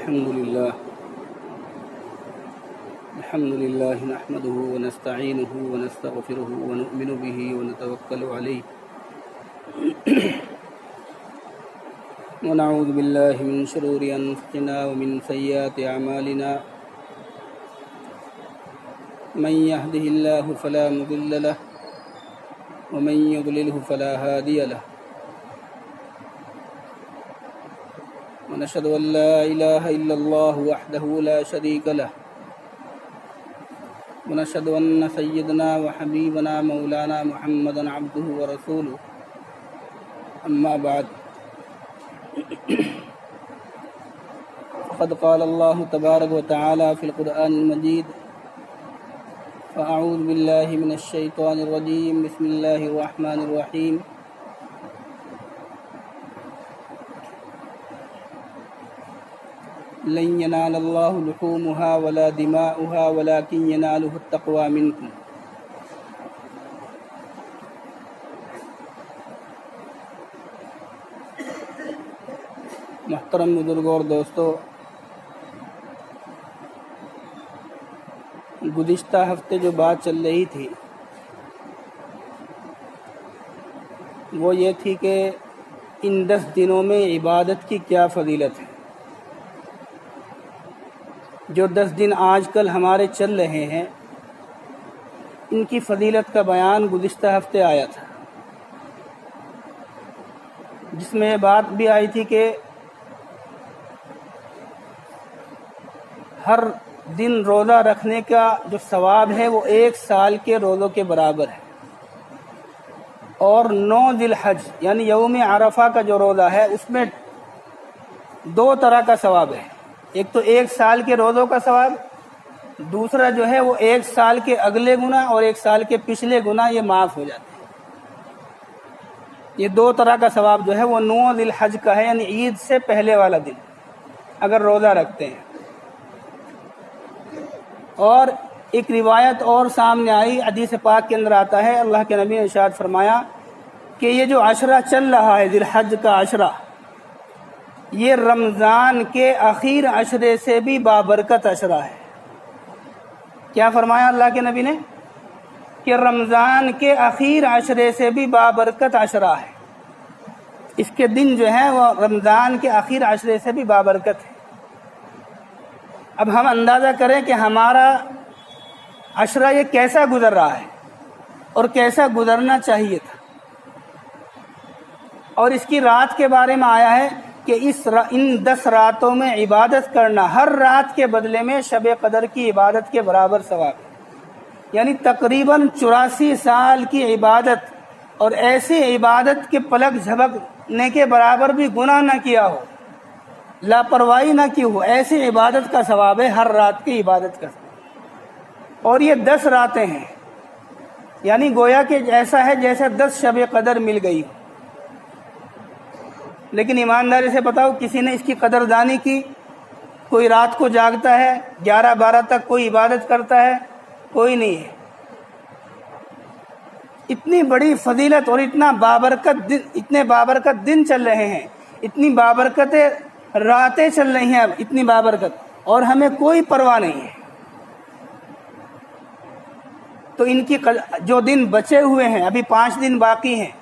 الحمد لله نحمده ونستعينه ونستغفره ونؤمن به ونتوكل عليه ونعوذ بالله من شرور أنفسنا ومن سيئات أعمالنا من يهده الله فلا مضل له ومن يضلله فلا هادي له ونشهد أن لا إله إلا الله وحده لا شريك له ونشهد أن سيدنا وحبيبنا مولانا محمدا عبده ورسوله أما بعد فقد قال الله تبارك وتعالى في القرآن المجيد فأعوذ بالله من الشيطان الرجيم بسم الله الرحمن الرحيم لن ينال الله لحومها ولا دماؤها ولكن يناله التقوى منكم محترم بزرگوں اور دوستو، گزشتہ ہفتے جو بات چل رہی تھی وہ یہ تھی کہ ان 10 دنوں میں عبادت کی کیا فضیلت ہے۔ جو 10 دن آج کل ہمارے چل رہے ہیں ان کی فضیلت کا بیان گزشتہ ہفتے آیا تھا، جس میں یہ بات بھی آئی تھی کہ ہر دن روزہ رکھنے کا جو ثواب ہے وہ 1 سال کے روزوں کے برابر ہے، اور 9 ذی الحج یعنی یوم عرفہ کا جو روزہ ہے اس میں 2 طرح کا ثواب ہے۔ ایک تو 1 سال کے روزوں کا ثواب، دوسرا جو ہے وہ 1 سال کے اگلے گناہ اور 1 سال کے پچھلے گناہ یہ معاف ہو جاتے ہیں۔ یہ 2 طرح کا ثواب جو ہے وہ 9 ذی الحج کا ہے، یعنی عید سے پہلے والا دن اگر روزہ رکھتے ہیں۔ اور ایک روایت اور سامنے آئی، حدیث پاک کے اندر آتا ہے، اللہ کے نبی نے ارشاد فرمایا کہ یہ جو عشرہ چل رہا ہے ذی الحج کا عشرہ، یہ رمضان کے اخیر عشرے سے بھی بابرکت عشرہ ہے۔ کیا فرمایا اللہ کے نبی نے؟ کہ رمضان کے اخیر عشرے سے بھی بابرکت عشرہ ہے۔ اس کے دن جو ہے وہ رمضان کے اخیر عشرے سے بھی بابرکت ہے۔ اب ہم اندازہ کریں کہ ہمارا عشرہ یہ کیسا گزر رہا ہے اور کیسا گزرنا چاہیے تھا۔ اور اس کی رات کے بارے میں آیا ہے کہ ان 10 راتوں میں عبادت کرنا ہر رات کے بدلے میں شب قدر کی عبادت کے برابر ثواب ہے، یعنی تقریباً 84 سال کی عبادت، اور ایسی عبادت کے پلک جھپکنے کے برابر بھی گناہ نہ کیا ہو، لاپرواہی نہ کی ہو، ایسی عبادت کا ثواب ہے ہر رات کی عبادت کا ثواب۔ اور یہ 10 راتیں ہیں، یعنی گویا کہ ایسا ہے جیسے 10 شب قدر مل گئی ہو۔ لیکن ایمانداری سے بتاؤ، کسی نے اس کی قدردانی کی؟ کوئی رات کو جاگتا ہے 11-12 تک کوئی عبادت کرتا ہے؟ کوئی نہیں ہے۔ اتنی بڑی فضیلت اور اتنے بابرکت دن چل رہے ہیں، اتنی بابرکت راتیں چل رہی ہیں، اتنی بابرکت، اور ہمیں کوئی پرواہ نہیں ہے۔ تو ان کی جو دن بچے ہوئے ہیں، ابھی 5 دن باقی ہیں،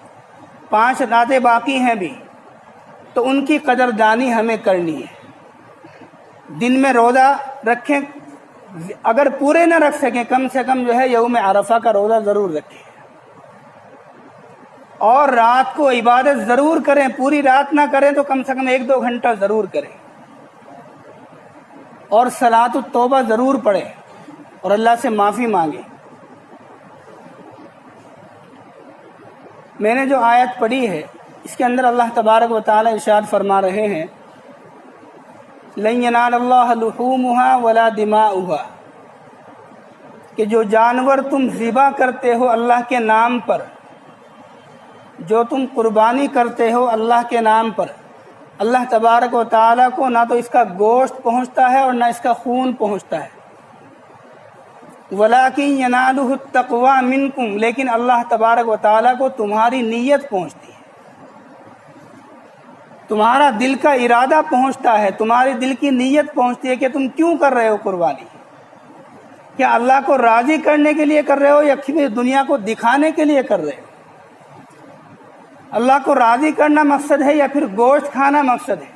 5 راتیں باقی ہیں بھی، تو ان کی قدردانی ہمیں کرنی ہے۔ دن میں روزہ رکھیں، اگر پورے نہ رکھ سکیں کم سے کم جو ہے یوم عرفہ کا روزہ ضرور رکھیں، اور رات کو عبادت ضرور کریں، پوری رات نہ کریں تو کم سے کم 1-2 گھنٹہ ضرور کریں، اور صلاۃ التوبہ ضرور پڑھیں اور اللہ سے معافی مانگیں۔ میں نے جو آیت پڑھی ہے اس کے اندر اللہ تبارک و تعالی ارشاد فرما رہے ہیں لن ینال اللہ لحومها ولا دماؤها، کہ جو جانور تم ذبح کرتے ہو اللہ کے نام پر، جو تم قربانی کرتے ہو اللہ کے نام پر، اللہ تبارک و تعالی کو نہ تو اس کا گوشت پہنچتا ہے اور نہ اس کا خون پہنچتا ہے، وَلَٰكِن يَنَالُهُ التَّقْوَىٰ مِنْكُمْ، لیکن اللہ تبارک و تعالیٰ کو تمہاری نیت پہنچتی ہے، تمہارا دل کا ارادہ پہنچتا ہے، تمہاری دل کی نیت پہنچتی ہے کہ تم کیوں کر رہے ہو قربانی، کیا اللہ کو راضی کرنے کے لیے کر رہے ہو یا پھر دنیا کو دکھانے کے لیے کر رہے ہو؟ اللہ کو راضی کرنا مقصد ہے یا پھر گوشت کھانا مقصد ہے؟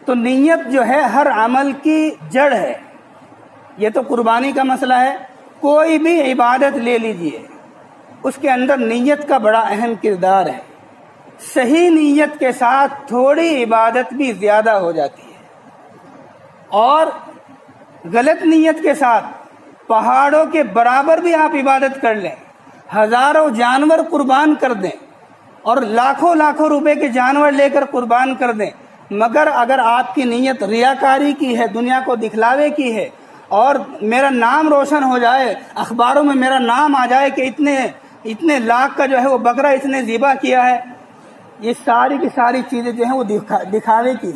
تو نیت جو ہے ہر عمل کی جڑ ہے۔ یہ تو قربانی کا مسئلہ ہے، کوئی بھی عبادت لے لیجئے، اس کے اندر نیت کا بڑا اہم کردار ہے۔ صحیح نیت کے ساتھ تھوڑی عبادت بھی زیادہ ہو جاتی ہے، اور غلط نیت کے ساتھ پہاڑوں کے برابر بھی آپ عبادت کر لیں، ہزاروں جانور قربان کر دیں اور لاکھوں لاکھوں روپے کے جانور لے کر قربان کر دیں، مگر اگر آپ کی نیت ریاکاری کی ہے، دنیا کو دکھلاوے کی ہے، اور میرا نام روشن ہو جائے، اخباروں میں میرا نام آ جائے کہ اتنے لاکھ کا جو ہے وہ بکرا اس نے ذبح کیا ہے، یہ ساری کی ساری چیزیں جو ہیں وہ دکھاوے کی،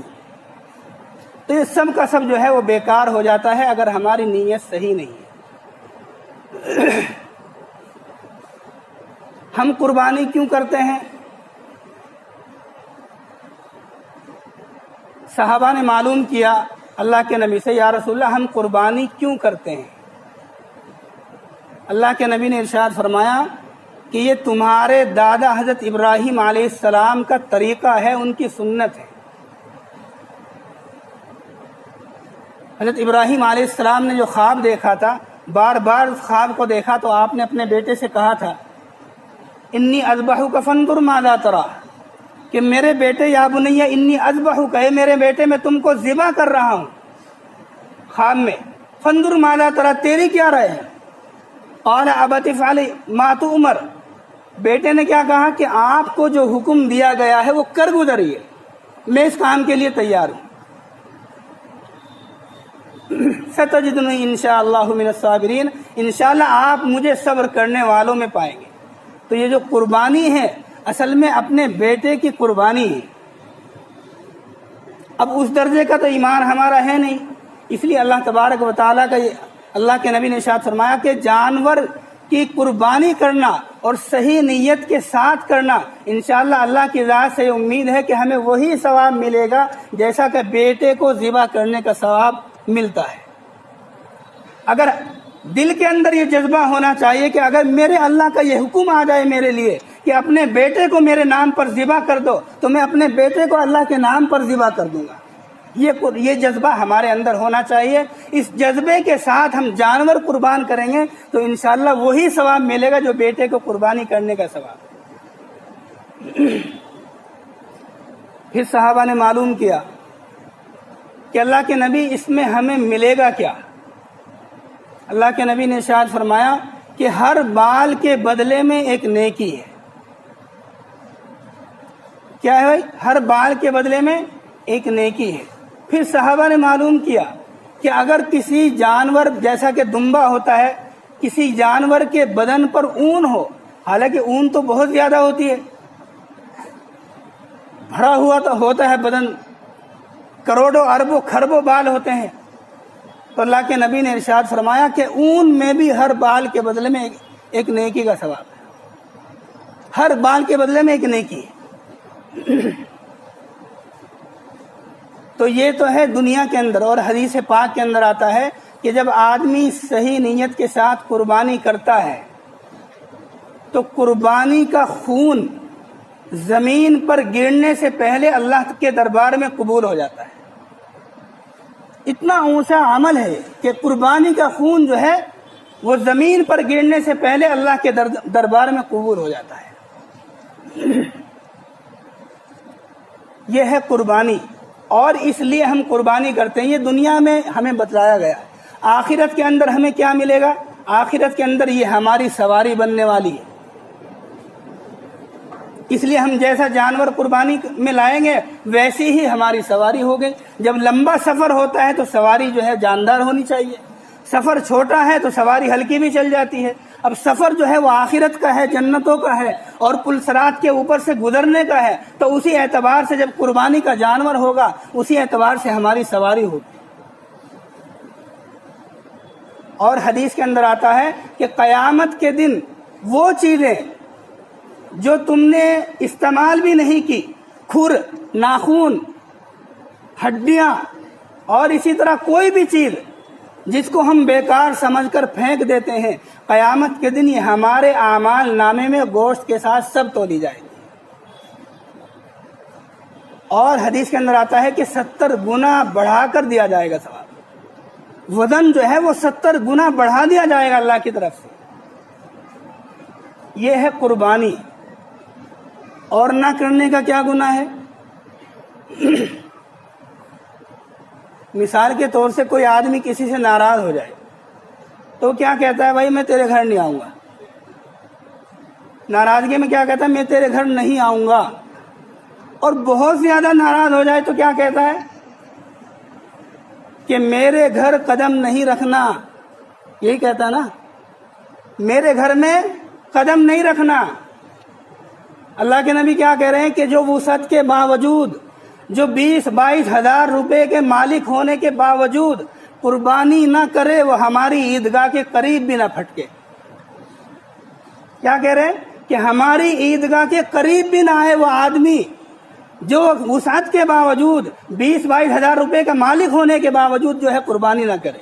تو یہ سب کا سب جو ہے وہ بیکار ہو جاتا ہے اگر ہماری نیت صحیح نہیں ہے۔ ہم قربانی کیوں کرتے ہیں؟ صحابہ نے معلوم کیا اللہ کے نبی سے، یا رسول اللہ ہم قربانی کیوں کرتے ہیں؟ اللہ کے نبی نے ارشاد فرمایا کہ یہ تمہارے دادا حضرت ابراہیم علیہ السلام کا طریقہ ہے، ان کی سنت ہے۔ حضرت ابراہیم علیہ السلام نے جو خواب دیکھا تھا، بار بار اس خواب کو دیکھا تو آپ نے اپنے بیٹے سے کہا تھا انی اذبحک فانظر ماذا تری، کہ میرے بیٹے یا بنی انی اذبحک، کہ میرے بیٹے میں تم کو ذبح کر رہا ہوں خواب میں، فانظر ماذا تری، تیری کیا رائے ہے؟ قال ابت افعل ما تؤمر، بیٹے نے کیا کہا کہ آپ کو جو حکم دیا گیا ہے وہ کر گزریے، میں اس کام کے لیے تیار ہوں۔ ستجدنی انشاءاللہ من الصابرین، انشاءاللہ آپ مجھے صبر کرنے والوں میں پائیں گے۔ تو یہ جو قربانی ہے اصل میں اپنے بیٹے کی قربانی ہے۔ اب اس درجے کا تو ایمان ہمارا ہے نہیں، اس لیے اللہ تبارک و تعالیٰ کا اللہ کے نبی نے ارشاد فرمایا کہ جانور کی قربانی کرنا اور صحیح نیت کے ساتھ کرنا، انشاءاللہ اللہ کی ذات سے امید ہے کہ ہمیں وہی ثواب ملے گا جیسا کہ بیٹے کو ذبح کرنے کا ثواب ملتا ہے۔ اگر دل کے اندر یہ جذبہ ہونا چاہیے کہ اگر میرے اللہ کا یہ حکم آ جائے میرے لیے کہ اپنے بیٹے کو میرے نام پر ذبح کر دو، تو میں اپنے بیٹے کو اللہ کے نام پر ذبح کر دوں گا، یہ جذبہ ہمارے اندر ہونا چاہیے۔ اس جذبے کے ساتھ ہم جانور قربان کریں گے تو انشاءاللہ وہی ثواب ملے گا جو بیٹے کو قربانی کرنے کا ثواب۔ پھر صحابہ نے معلوم کیا کہ اللہ کے نبی اس میں ہمیں ملے گا کیا؟ اللہ کے نبی نے ارشاد فرمایا کہ ہر بال کے بدلے میں ایک نیکی ہے۔ کیا ہے بھائی؟ ہر بال کے بدلے میں ایک نیکی ہے۔ پھر صحابہ نے معلوم کیا کہ اگر کسی جانور جیسا کہ دمبا ہوتا ہے، کسی جانور کے بدن پر اون ہو، حالانکہ اون تو بہت زیادہ ہوتی ہے، بھرا ہوا تو ہوتا ہے بدن، کروڑوں اربوں خربوں بال ہوتے ہیں، تو اللہ کے نبی نے ارشاد فرمایا کہ اون میں بھی ہر بال کے بدلے میں ایک نیکی کا ثواب ہے، ہر بال کے بدلے میں ایک نیکی ہے۔ تو یہ تو ہے دنیا کے اندر، اور حدیث پاک کے اندر آتا ہے کہ جب آدمی صحیح نیت کے ساتھ قربانی کرتا ہے تو قربانی کا خون زمین پر گرنے سے پہلے اللہ کے دربار میں قبول ہو جاتا ہے۔ اتنا اونچا عمل ہے کہ قربانی کا خون جو ہے وہ زمین پر گرنے سے پہلے اللہ کے دربار میں قبول ہو جاتا ہے۔ یہ ہے قربانی، اور اس لیے ہم قربانی کرتے ہیں۔ یہ دنیا میں ہمیں بتلایا گیا، آخرت کے اندر ہمیں کیا ملے گا؟ آخرت کے اندر یہ ہماری سواری بننے والی ہے، اس لیے ہم جیسا جانور قربانی میں لائیں گے ویسی ہی ہماری سواری ہوگی۔ جب لمبا سفر ہوتا ہے تو سواری جو ہے جاندار ہونی چاہیے، سفر چھوٹا ہے تو سواری ہلکی بھی چل جاتی ہے۔ اب سفر جو ہے وہ آخرت کا ہے، جنتوں کا ہے، اور پل صراط کے اوپر سے گزرنے کا ہے، تو اسی اعتبار سے جب قربانی کا جانور ہوگا اسی اعتبار سے ہماری سواری ہوگی۔ اور حدیث کے اندر آتا ہے کہ قیامت کے دن وہ چیزیں جو تم نے استعمال بھی نہیں کی، کھر، ناخون، ہڈیاں اور اسی طرح کوئی بھی چیز جس کو ہم بیکار سمجھ کر پھینک دیتے ہیں، قیامت کے دن یہ ہمارے اعمال نامے میں گوشت کے ساتھ سب تولی جائے گی۔ اور حدیث کے اندر آتا ہے کہ 70 گنا بڑھا کر دیا جائے گا ثواب، وزن جو ہے وہ 70 گنا بڑھا دیا جائے گا اللہ کی طرف سے۔ یہ ہے قربانی۔ اور نہ کرنے کا کیا گناہ ہے؟ مثال کے طور سے کوئی آدمی کسی سے ناراض ہو جائے تو کیا کہتا ہے؟ بھائی میں تیرے گھر نہیں آؤں گا۔ ناراضگی میں کیا کہتا ہے؟ میں تیرے گھر نہیں آؤں گا۔ اور بہت زیادہ ناراض ہو جائے تو کیا کہتا ہے؟ کہ میرے گھر قدم نہیں رکھنا۔ یہی کہتا ہے نا، میرے گھر میں قدم نہیں رکھنا۔ اللہ کے نبی کیا کہہ رہے ہیں کہ جو وسعت کے باوجود، جو 20-22 ہزار روپے کے مالک ہونے کے باوجود قربانی نہ کرے، وہ ہماری عیدگاہ کے قریب بھی نہ پھٹکے۔ کیا کہہ رہے ہیں؟ کہ ہماری عیدگاہ کے قریب بھی نہ آئے وہ آدمی جو وسعت کے باوجود 20-22 ہزار روپے کا مالک ہونے کے باوجود جو ہے قربانی نہ کرے۔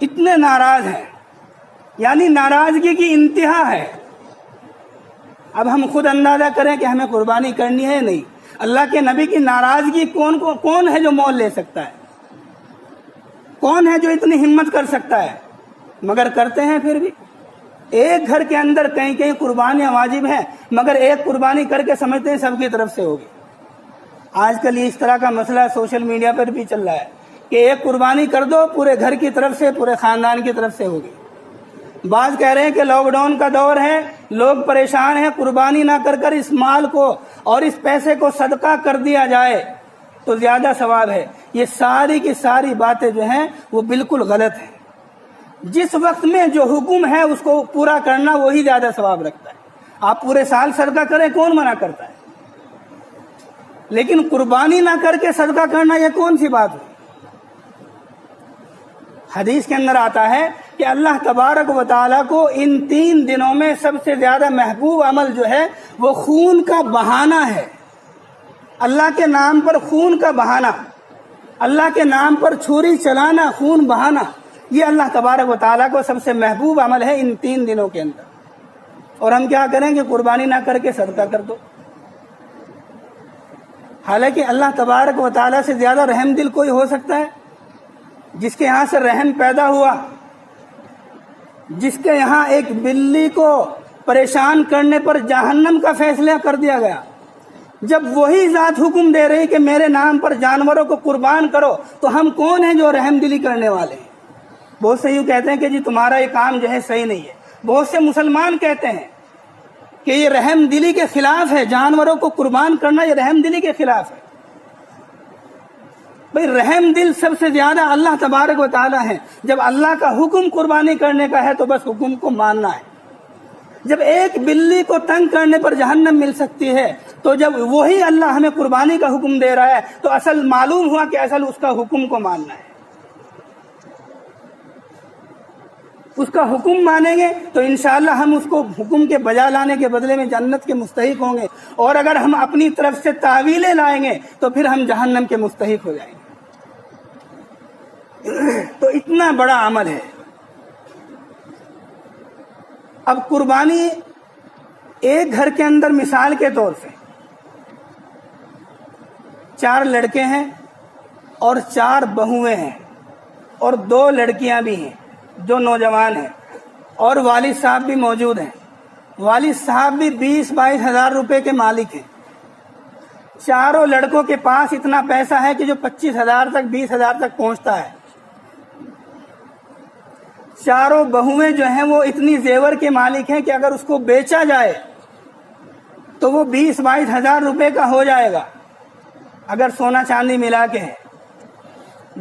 اتنے ناراض ہیں، یعنی ناراضگی کی انتہا ہے۔ اب ہم خود اندازہ کریں کہ ہمیں قربانی کرنی ہے نہیں۔ اللہ کے نبی کی ناراضگی کون ہے جو مول لے سکتا ہے؟ کون ہے جو اتنی ہمت کر سکتا ہے؟ مگر کرتے ہیں پھر بھی۔ ایک گھر کے اندر کہیں قربانیاں واجب ہیں، مگر ایک قربانی کر کے سمجھتے ہیں سب کی طرف سے ہوگی۔ آج کل اس طرح کا مسئلہ سوشل میڈیا پر بھی چل رہا ہے کہ ایک قربانی کر دو، پورے گھر کی طرف سے، پورے خاندان کی طرف سے ہوگی۔ بعض کہہ رہے ہیں کہ لاک ڈاؤن کا دور ہے، لوگ پریشان ہیں، قربانی نہ کر اس مال کو اور اس پیسے کو صدقہ کر دیا جائے تو زیادہ ثواب ہے۔ یہ ساری کی ساری باتیں جو ہیں وہ بالکل غلط ہیں۔ جس وقت میں جو حکم ہے اس کو پورا کرنا وہی زیادہ ثواب رکھتا ہے۔ آپ پورے سال صدقہ کریں، کون منع کرتا ہے؟ لیکن قربانی نہ کر کے صدقہ کرنا یہ کون سی بات ہے؟ حدیث کے اندر آتا ہے کہ اللہ تبارک و تعالیٰ کو ان 3 دنوں میں سب سے زیادہ محبوب عمل جو ہے وہ خون کا بہانا ہے۔ اللہ کے نام پر خون کا بہانا، اللہ کے نام پر چھری چلانا، خون بہانا، یہ اللہ تبارک و تعالیٰ کو سب سے محبوب عمل ہے ان 3 دنوں کے اندر۔ اور ہم کیا کریں کہ قربانی نہ کر کے صدقہ کر دو۔ حالانکہ اللہ تبارک و تعالیٰ سے زیادہ رحم دل کوئی ہو سکتا ہے؟ جس کے یہاں سے رحم پیدا ہوا، جس کے یہاں ایک بلی کو پریشان کرنے پر جہنم کا فیصلہ کر دیا گیا، جب وہی ذات حکم دے رہی کہ میرے نام پر جانوروں کو قربان کرو، تو ہم کون ہیں جو رحم دلی کرنے والے ہیں؟ بہت سے یوں کہتے ہیں کہ جی تمہارا یہ کام جو ہے صحیح نہیں ہے۔ بہت سے مسلمان کہتے ہیں کہ یہ رحم دلی کے خلاف ہے، جانوروں کو قربان کرنا یہ رحم دلی کے خلاف ہے۔ بھئی رحم دل سب سے زیادہ اللہ تبارک و تعالیٰ ہے۔ جب اللہ کا حکم قربانی کرنے کا ہے تو بس حکم کو ماننا ہے۔ جب ایک بلی کو تنگ کرنے پر جہنم مل سکتی ہے تو جب وہی اللہ ہمیں قربانی کا حکم دے رہا ہے تو اصل معلوم ہوا کہ اصل اس کا حکم کو ماننا ہے۔ اس کا حکم مانیں گے تو انشاءاللہ ہم اس کو حکم کے بجا لانے کے بدلے میں جنت کے مستحق ہوں گے، اور اگر ہم اپنی طرف سے تعویلیں لائیں گے تو پھر ہم جہنم کے مستحق ہو جائیں گے۔ تو اتنا بڑا عمل ہے۔ اب قربانی ایک گھر کے اندر مثال کے طور سے 4 لڑکے ہیں اور 4 بہویں ہیں اور 2 لڑکیاں بھی ہیں جو نوجوان ہیں، اور والد صاحب بھی موجود ہیں۔ والد صاحب بھی 20-22 ہزار روپے کے مالک ہیں۔ چاروں لڑکوں کے پاس اتنا پیسہ ہے کہ جو 25 ہزار تک 20 ہزار تک پہنچتا ہے۔ چاروں بہویں جو ہیں وہ اتنی زیور کے مالک ہیں کہ اگر اس کو بیچا جائے تو وہ 20-22 ہزار روپے کا ہو جائے گا، اگر سونا چاندی ملا کے ہے۔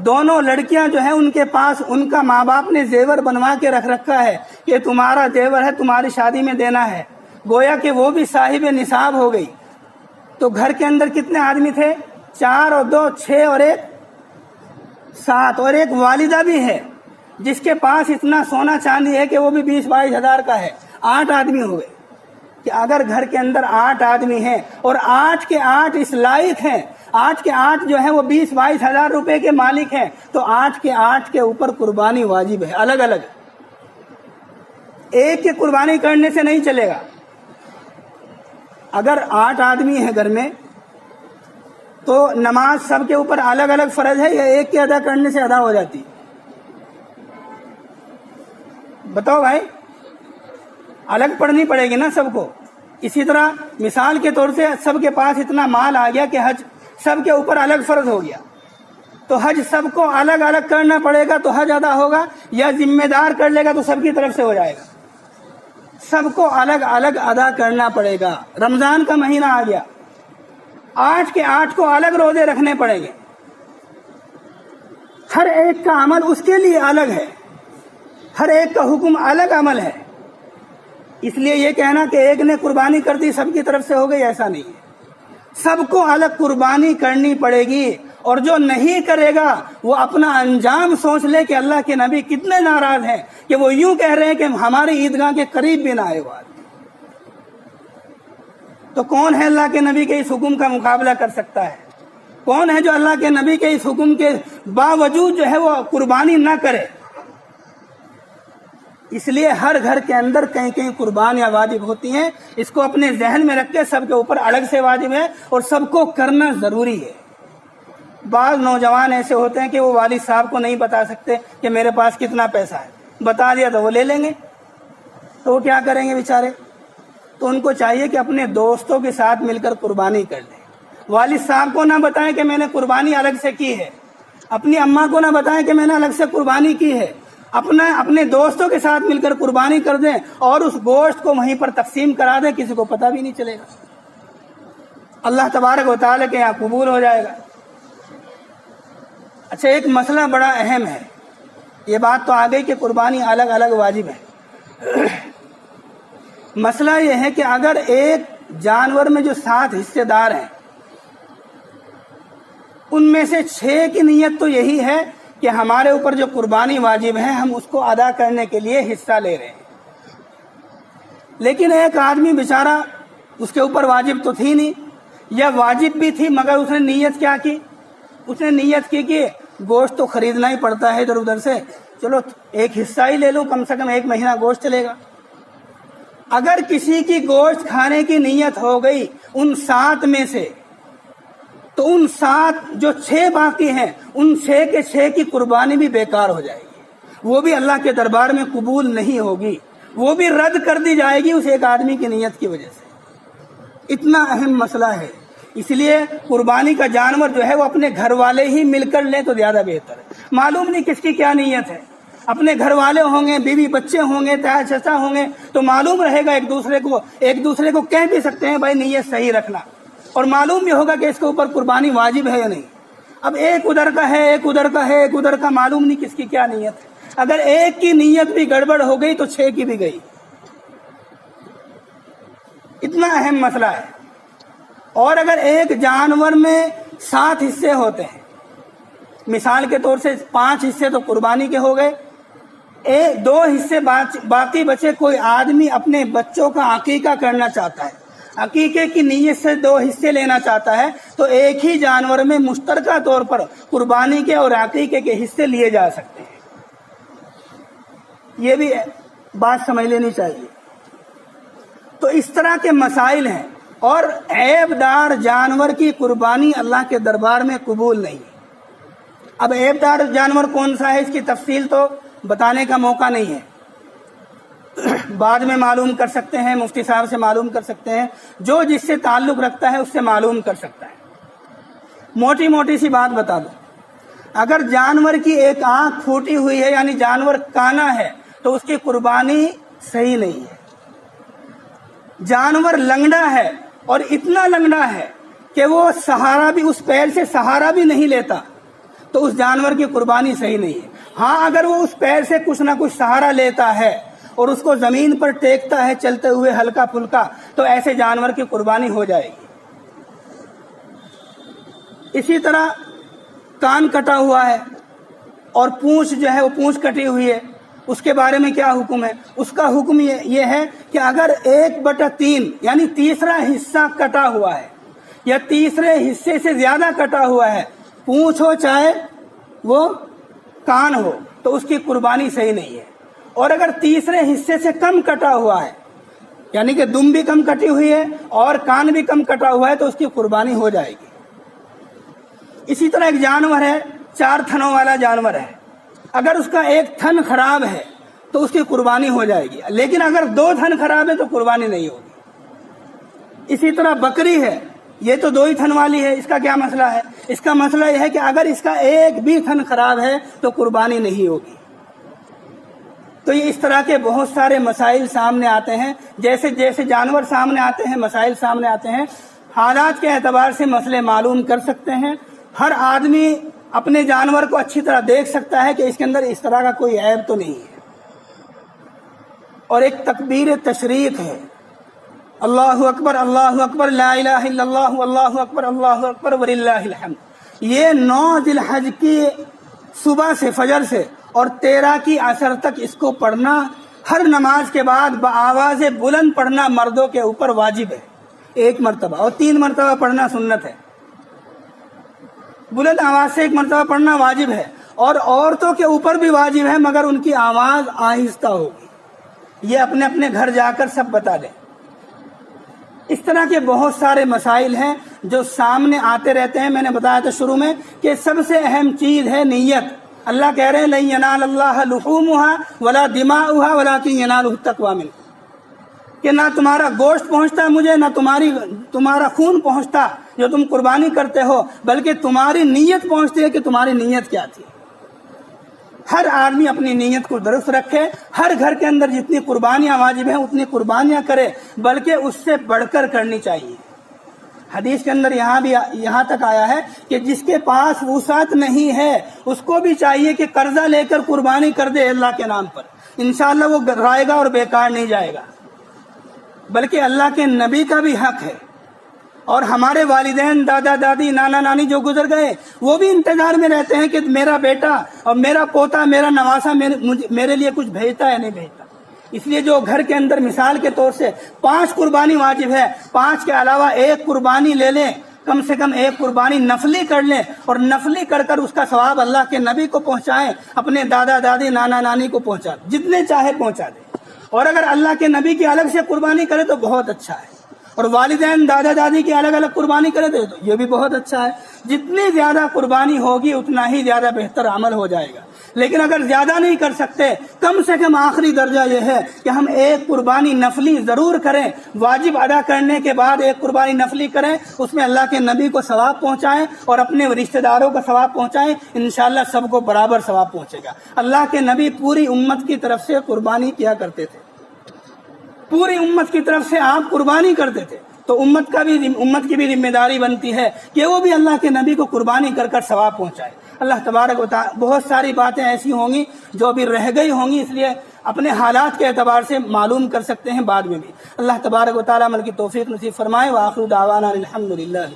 دونوں لڑکیاں جو ہیں ان کے پاس ان کا ماں باپ نے زیور بنوا کے رکھ رکھا ہے کہ تمہارا زیور ہے، تمہاری شادی میں دینا ہے، گویا کہ وہ بھی صاحب نصاب ہو گئی۔ تو گھر کے اندر کتنے آدمی تھے؟ 4 اور 2 6 اور 1 7، اور ایک والدہ بھی ہے جس کے پاس اتنا سونا چاندی ہے کہ وہ بھی 20-22 ہزار کا ہے۔ 8 آدمی ہو گئے۔ کہ اگر گھر کے اندر 8 آدمی ہیں اور 8 کے 8 اس لائق ہیں، 8 کے 8 جو ہیں وہ 20-22 ہزار روپے کے مالک ہیں، تو 8 کے 8 کے اوپر قربانی واجب ہے، الگ الگ۔ ایک کی قربانی کرنے سے نہیں چلے گا۔ اگر 8 آدمی ہیں گھر میں تو نماز سب کے اوپر الگ الگ فرض ہے یا ایک کے ادا کرنے سے ادا ہو جاتی؟ بتاؤ بھائی، الگ پڑھنی پڑے گی نا سب کو۔ اسی طرح مثال کے طور سے سب کے پاس اتنا مال آ گیا کہ حج سب کے اوپر الگ فرض ہو گیا، تو حج سب کو الگ الگ کرنا پڑے گا تو حج ادا ہوگا، یا ذمہ دار کر لے گا تو سب کی طرف سے ہو جائے گا؟ سب کو الگ الگ ادا کرنا پڑے گا۔ رمضان کا مہینہ آ گیا، 8 کے 8 کو الگ روزے رکھنے پڑیں گے، ہر ایک کا عمل اس کے لیے الگ ہے، ہر ایک کا حکم الگ عمل ہے۔ اس لیے یہ کہنا کہ ایک نے قربانی کر دی سب کی طرف سے ہو گئی، ایسا نہیں ہے۔ سب کو الگ قربانی کرنی پڑے گی، اور جو نہیں کرے گا وہ اپنا انجام سوچ لے کہ اللہ کے نبی کتنے ناراض ہیں کہ وہ یوں کہہ رہے ہیں کہ ہماری عیدگاہ کے قریب بھی نہ آئے وہ آدمی۔ تو کون ہے اللہ کے نبی کے اس حکم کا مقابلہ کر سکتا ہے؟ کون ہے جو اللہ کے نبی کے اس حکم کے باوجود جو ہے وہ قربانی نہ کرے؟ اس لیے ہر گھر کے اندر کہیں کہیں قربانیاں واجب ہوتی ہیں، اس کو اپنے ذہن میں رکھ کے سب کے اوپر الگ سے واجب ہے اور سب کو کرنا ضروری ہے۔ بعض نوجوان ایسے ہوتے ہیں کہ وہ والد صاحب کو نہیں بتا سکتے کہ میرے پاس کتنا پیسہ ہے، بتا دیا تو وہ لے لیں گے، تو وہ کیا کریں گے بیچارے؟ تو ان کو چاہیے کہ اپنے دوستوں کے ساتھ مل کر قربانی کر دیں۔ والد صاحب کو نہ بتائیں کہ میں نے قربانی الگ سے کی ہے، اپنی اماں کو نہ بتائیں کہ میں نے الگ سے قربانی کی ہے، اپنے دوستوں کے ساتھ مل کر قربانی کر دیں اور اس گوشت کو وہیں پر تقسیم کرا دیں، کسی کو پتہ بھی نہیں چلے گا، اللہ تبارک و تعالیٰ کے یہاں قبول ہو جائے گا۔ اچھا، ایک مسئلہ بڑا اہم ہے، یہ بات تو آ گئی کہ قربانی الگ الگ واجب ہے۔ مسئلہ یہ ہے کہ اگر ایک جانور میں جو 7 حصے دار ہیں ان میں سے 6 کی نیت تو یہی ہے کہ ہمارے اوپر جو قربانی واجب ہے ہم اس کو ادا کرنے کے لیے حصہ لے رہے ہیں، لیکن ایک آدمی بیچارہ اس کے اوپر واجب تو تھی نہیں، یا واجب بھی تھی مگر اس نے نیت کیا کی؟ اس نے نیت کی کہ گوشت تو خریدنا ہی پڑتا ہے ادھر ادھر سے، چلو ایک حصہ ہی لے لوں، کم سے کم 1 مہینہ گوشت چلے گا۔ اگر کسی کی گوشت کھانے کی نیت ہو گئی ان 7 میں سے، تو ان 7 جو 6 باقی ہیں ان 6 کے 6 کی قربانی بھی بیکار ہو جائے گی، وہ بھی اللہ کے دربار میں قبول نہیں ہوگی، وہ بھی رد کر دی جائے گی اس ایک آدمی کی نیت کی وجہ سے۔ اتنا اہم مسئلہ ہے، اس لیے قربانی کا جانور جو ہے وہ اپنے گھر والے ہی مل کر لیں تو زیادہ بہتر ہے۔ معلوم نہیں کس کی کیا نیت ہے، اپنے گھر والے ہوں گے، بیوی بچے ہوں گے، تایا چچا ہوں گے، تو معلوم رہے گا ایک دوسرے کو کہہ بھی سکتے ہیں بھائی نیت صحیح رکھنا، اور معلوم بھی ہوگا کہ اس کے اوپر قربانی واجب ہے یا نہیں۔ اب ایک ادھر کا ہے، ایک ادھر کا ہے، ایک ادھر کا، معلوم نہیں کس کی کیا نیت ہے۔ اگر ایک کی نیت بھی گڑبڑ ہو گئی تو 6 کی بھی گئی۔ اتنا اہم مسئلہ ہے۔ اور اگر ایک جانور میں 7 حصے ہوتے ہیں، مثال کے طور سے 5 حصے تو قربانی کے ہو گئے، 2 حصے باقی بچے، کوئی آدمی اپنے بچوں کا عقیقہ کرنا چاہتا ہے، عقیقے کی نیت سے 2 حصے لینا چاہتا ہے، تو ایک ہی جانور میں مشترکہ طور پر قربانی کے اور عقیقے کے حصے لیے جا سکتے ہیں۔ یہ بھی بات سمجھ لینی چاہیے۔ تو اس طرح کے مسائل ہیں، اور عیب دار جانور کی قربانی اللہ کے دربار میں قبول نہیں۔ اب عیب دار جانور کون سا ہے اس کی تفصیل تو بتانے کا موقع نہیں ہے، بعد میں معلوم کر سکتے ہیں، مفتی صاحب سے معلوم کر سکتے ہیں، جو جس سے تعلق رکھتا ہے اس سے معلوم کر سکتا ہے۔ موٹی موٹی سی بات بتا دو، اگر جانور کی ایک آنکھ پھوٹی ہوئی ہے یعنی جانور کانا ہے تو اس کی قربانی صحیح نہیں ہے۔ جانور لنگڑا ہے اور اتنا لنگڑا ہے کہ وہ سہارا بھی، اس پیر سے سہارا بھی نہیں لیتا، تو اس جانور کی قربانی صحیح نہیں ہے۔ ہاں اگر وہ اس پیر سے کچھ نہ کچھ سہارا لیتا ہے اور اس کو زمین پر ٹیکتا ہے چلتے ہوئے ہلکا پھلکا، تو ایسے جانور کی قربانی ہو جائے گی۔ اسی طرح کان کٹا ہوا ہے اور پونچھ جو ہے وہ پونچھ کٹی ہوئی ہے، اس کے بارے میں کیا حکم ہے؟ اس کا حکم یہ ہے کہ اگر 1/3 یعنی تیسرا حصہ کٹا ہوا ہے یا تیسرے حصے سے زیادہ کٹا ہوا ہے، پونچھ ہو چاہے وہ کان ہو، تو اس کی قربانی صحیح نہیں ہے۔ اور اگر تیسرے حصے سے کم کٹا ہوا ہے، یعنی کہ دم بھی کم کٹی ہوئی ہے اور کان بھی کم کٹا ہوا ہے، تو اس کی قربانی ہو جائے گی۔ اسی طرح ایک جانور ہے، 4 تھنوں والا جانور ہے، اگر اس کا 1 تھن خراب ہے تو اس کی قربانی ہو جائے گی، لیکن اگر 2 تھن خراب ہے تو قربانی نہیں ہوگی۔ اسی طرح بکری ہے، یہ تو 2 ہی تھن والی ہے، اس کا کیا مسئلہ ہے؟ اس کا مسئلہ یہ ہے کہ اگر اس کا 1 بھی تھن خراب ہے تو قربانی نہیں ہوگی۔ تو یہ اس طرح کے بہت سارے مسائل سامنے آتے ہیں، جیسے جیسے جانور سامنے آتے ہیں، مسائل سامنے آتے ہیں، حالات کے اعتبار سے مسئلے معلوم کر سکتے ہیں۔ ہر آدمی اپنے جانور کو اچھی طرح دیکھ سکتا ہے کہ اس کے اندر اس طرح کا کوئی عیب تو نہیں ہے۔ اور ایک تکبیر تشریق ہے، اللہ اکبر اللہ اکبر لا الہ الا اللہ اللہ اکبر وللہ الحمد۔ یہ 9 ذی الحج کی صبح سے، فجر سے، اور 13 کی عصر تک اس کو پڑھنا، ہر نماز کے بعد بآواز بلند پڑھنا مردوں کے اوپر واجب ہے، 1 مرتبہ، اور 3 مرتبہ پڑھنا سنت ہے۔ بلند آواز سے 1 مرتبہ پڑھنا واجب ہے، اور عورتوں کے اوپر بھی واجب ہے، مگر ان کی آواز آہستہ ہوگی۔ یہ اپنے اپنے گھر جا کر سب بتا دیں۔ اس طرح کے بہت سارے مسائل ہیں جو سامنے آتے رہتے ہیں۔ میں نے بتایا تھا شروع میں کہ سب سے اہم چیز ہے نیت۔ اللہ کہہ رہے ہیں لن ینال اللہ لحومها ولا دماؤها ولکن ینالہ التقوی منکم، کہ نہ تمہارا گوشت پہنچتا مجھے، نہ تمہارا خون پہنچتا جو تم قربانی کرتے ہو، بلکہ تمہاری نیت پہنچتی ہے کہ تمہاری نیت کیا تھی۔ ہر آدمی اپنی نیت کو درست رکھے، ہر گھر کے اندر جتنی قربانیاں واجب ہیں اتنی قربانیاں کرے، بلکہ اس سے بڑھ کر کرنی چاہیے۔ حدیث کے اندر یہاں تک آیا ہے کہ جس کے پاس وسعت نہیں ہے اس کو بھی چاہیے کہ قرضہ لے کر قربانی کر دے اللہ کے نام پر، انشاءاللہ وہ رائے گا اور بیکار نہیں جائے گا۔ بلکہ اللہ کے نبی کا بھی حق ہے، اور ہمارے والدین، دادا دادی، نانا نانی جو گزر گئے وہ بھی انتظار میں رہتے ہیں کہ میرا بیٹا اور میرا پوتا، میرا نواسا میرے لیے کچھ بھیجتا ہے نہیں بھیجتا۔ اس لیے جو گھر کے اندر مثال کے طور سے 5 قربانی واجب ہے، 5 کے علاوہ 1 قربانی لے لیں، کم سے کم 1 قربانی نفلی کر لیں، اور نفلی کر کر اس کا ثواب اللہ کے نبی کو پہنچائیں، اپنے دادا دادی، نانا نانی کو پہنچا دیں، جتنے چاہے پہنچا دیں۔ اور اگر اللہ کے نبی کی الگ سے قربانی کرے تو بہت اچھا ہے، اور والدین دادا دادی کی الگ الگ قربانی کرے تو یہ بھی بہت اچھا ہے۔ جتنی زیادہ قربانی ہوگی اتنا ہی زیادہ بہتر عمل ہو جائے گا۔ لیکن اگر زیادہ نہیں کر سکتے، کم سے کم آخری درجہ یہ ہے کہ ہم 1 قربانی نفلی ضرور کریں، واجب ادا کرنے کے بعد 1 قربانی نفلی کریں، اس میں اللہ کے نبی کو ثواب پہنچائیں اور اپنے رشتہ داروں کو ثواب پہنچائیں، انشاءاللہ سب کو برابر ثواب پہنچے گا۔ اللہ کے نبی پوری امت کی طرف سے قربانی کیا کرتے تھے، پوری امت کی طرف سے آپ قربانی کرتے تھے، تو امت کی بھی ذمہ داری بنتی ہے کہ وہ بھی اللہ کے نبی کو قربانی کر کر ثواب پہنچائے۔ اللہ تبارک و تعالی، بہت ساری باتیں ایسی ہوں گی جو ابھی رہ گئی ہوں گی، اس لیے اپنے حالات کے اعتبار سے معلوم کر سکتے ہیں بعد میں بھی۔ اللہ تبارک و تعالی عمل کی توفیق نصیب فرمائے۔ وآخر دعوانا الحمدللہ۔